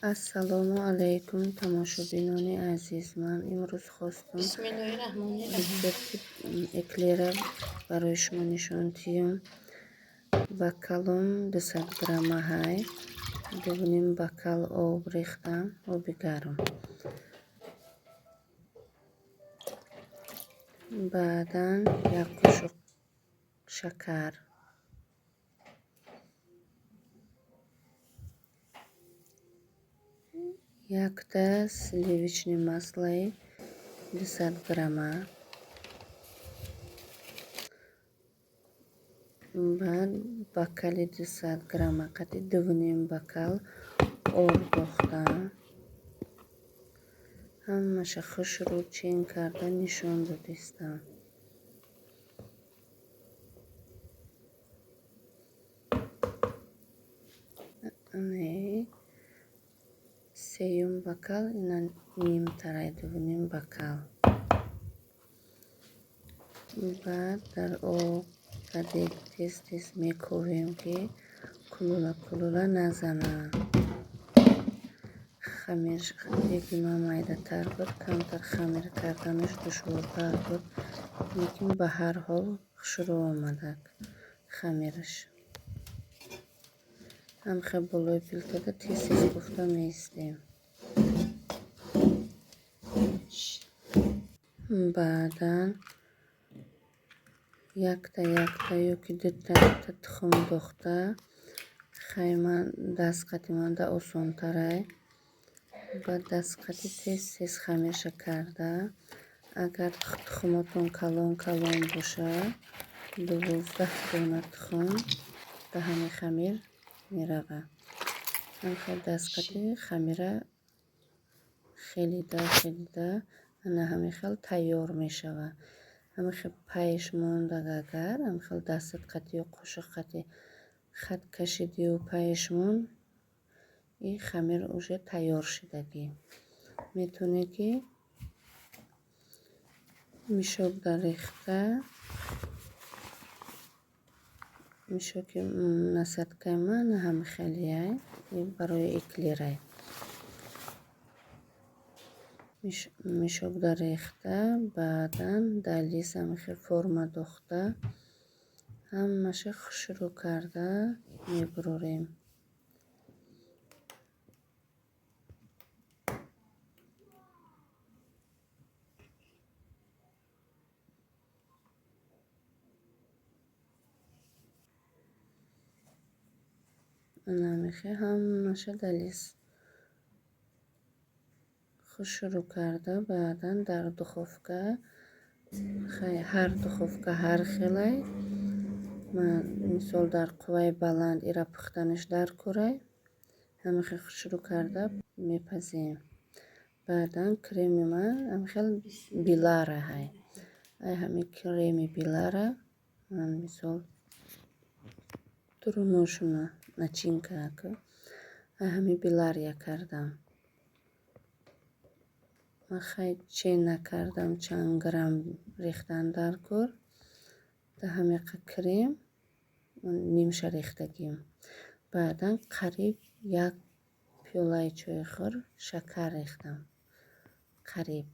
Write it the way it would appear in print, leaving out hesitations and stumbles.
ассалому алайкум тамошобинони азиз, ман имрӯз хостам рецепти эклера барои шумо нишон диҳам. Бакалом 200 грамма ҳай, 2 бакал об рехтам, оби гарм. Баъдан 1 қошуқ шакар, 1 даст сливичное маслои 200 грамма. Баъд бакали 200 грамма қати 2 бакал об дохтам. Ҳамаша хушрӯ чен карда нишон додистам. Сеюм бакал ина нимтарай 2 бакал. Баъд дар об кадек тез мековем ки кулула назанад. Хамир деги ман майдатар буд, камтар хамир карданаш душвортар буд, лекин ба ҳар ҳол хушрӯ омадак хамираш. Ҳамха болои пилтада тез кофта меистем. Баъдан якта ёки 2 тухм дохта хайман дастқати манда осонтарай. Ба дастқати тез хамирша карда, агар тухмотон калон боша 12 дона тухм ба ҳамин хамир мерава. Ҳамха дастқати хамира хелида ана ҳамин хел тайёр мешава. Ҳамин хел пайш мондаг агар ҳамин хел дастат қати ё қошуқ қати хат кашидию пайш монд, ин хамир уже тайёр шудагӣ. Метавонӣ ки мишокда рехта, мишоки насадкаи ман ҳамин хелияй, ин барои эклерай. Мишокда рехта, баъдан дар лист ҳамин хел форма дохта, ҳамаша хушрӯ карда мебурорем. Намехе ҳамаша дар лист хушрӯ карда, баъдан дар духовка, ҳар духовка ҳар хелай. Мисол дар қувваи баланд ира пухтанаш дар кӯрай. Ҳамин хел хушрӯ карда мепазем. Баъдан креми ман ҳамин хел билара ҳай. Ҳамин креми билара ман мисол туруношуна начинка ака. Ҳамин билария кардам. Ман хай чен накардам чанд грамм рехтан дар кӯр. Да ҳамиқа крем нимша рехтагим. Баъдан қариб 1 пиёлаи чойхӯр шакар рехтам. Қариб.